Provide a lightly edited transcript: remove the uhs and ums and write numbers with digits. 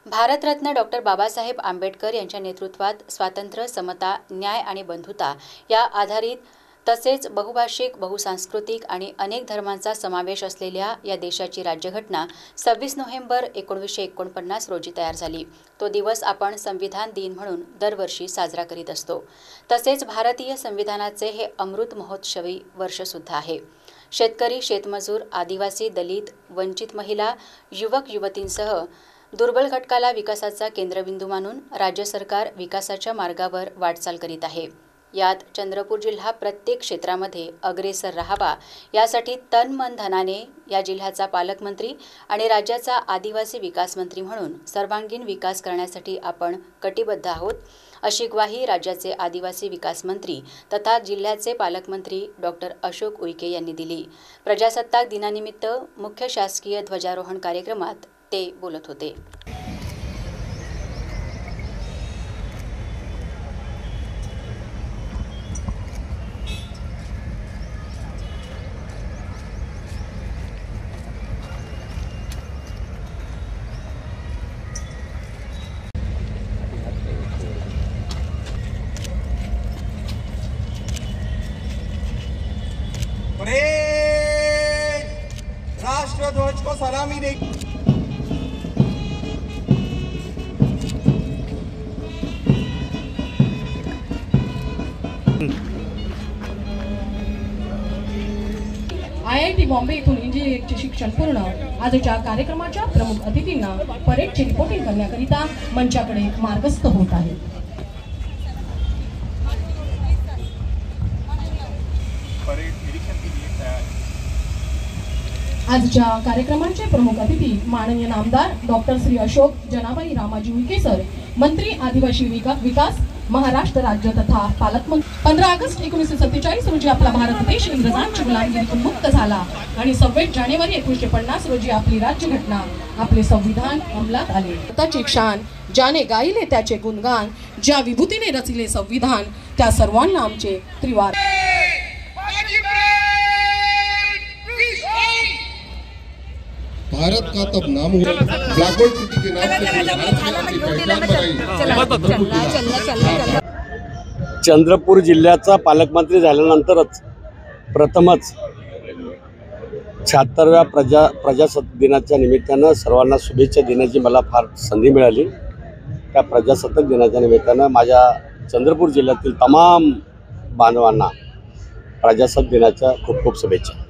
Bharat Ratna doctor Babasaheb Ambedkar यांच्या नेतृत्वात स्वातंत्र्य, समता, न्याय आणि बंधुता या आधारित तसेच बहुभाषिक, बहुसांस्कृतिक आणि अनेक धर्मांचा समावेश असलेल्या या देशाची राज्यघटना 26 नोव्हेंबर 1949 रोजी तयार झाली। तो दिवस आपण संविधान दिन म्हणून दरवर्षी साजरा करीत असतो। तसेच भारतीय संविधानाचे हे अमृत महोत्सवी वर्ष सुद्धा आहे। शेतकरी, शेतमजूर, आदिवासी, दलित, वंचित महिला, युवक युवतींसह दुर्बल घटकाला विकासाचा केंद्रबिंदू मानून राज्य सरकार विकासाच्या मार्गावर वाटचाल करीत आहे। यात चंद्रपूर जिल्हा प्रत्येक क्षेत्रामध्ये अग्रेसर राहावा यासाठी तन मन धनाने या जिल्ह्याचा पालकमंत्री आणि राज्याचा आदिवासी विकास मंत्री म्हणून सर्वांगीण विकास करण्यासाठी आपण कटिबद्ध आहोत, अशी ग्वाही राज्याचे आदिवासी विकास मंत्री तथा जिल्ह्याचे पालकमंत्री डॉक्टर अशोक उईके यांनी दिली। प्रजासत्ताक दिनानिमित्त मुख्य शासकीय ध्वजारोहण कार्यक्रमात ते बोलत होते। राष्ट्रध्वज को सलामी दे। IIT बॉम्बे इथून इंजिनिअरिंगचे शिक्षण पूर्ण आजच्या कार्यक्रमाच्या प्रमुख अतिथींना परेडचे रिपोर्टिंग करण्याकरिता मंचाकडे मार्गस्थ होत आहे। आजच्या कार्यक्रमाचे प्रमुख अतिथी माननीय नामदार डॉक्टर श्री अशोक जनाबाई रामाजी उईके सर, मंत्री आदिवासी विकास महाराष्ट्र राज्य तथा पालकमंत्री। 15 ऑगस्ट 1947 रोजी आपला भारत देश इंग्रजांच्या गुलामगिरीतून मुक्त झाला आणि 26 जानेवारी 1950 रोजी आपली राज्यघटना, आपले संविधान अंमलात आले। त्याची शान ज्याने गायले त्याचे गुणगान, ज्या विभूतीने रचिले संविधान, त्या सर्वांना आमचे त्रिवार। भारत का तब नाम हुआ, ब्लैकबोर्ड सिटी के नाम से चंद्रपूर जिल्ह्याचा पालकमंत्री झाल्यानंतरच प्रथमच 76व्या प्रजासत्ताक दिनाच्या निमित्तानं सर्वांना शुभेच्छा देण्याची मला फार संधी मिळाली। त्या प्रजासत्ताक दिनाच्या निमित्तानं माझ्या चंद्रपूर जिल्ह्यातील तमाम बांधवांना प्रजासत्ताक दिनाच्या खूप खूप शुभेच्छा।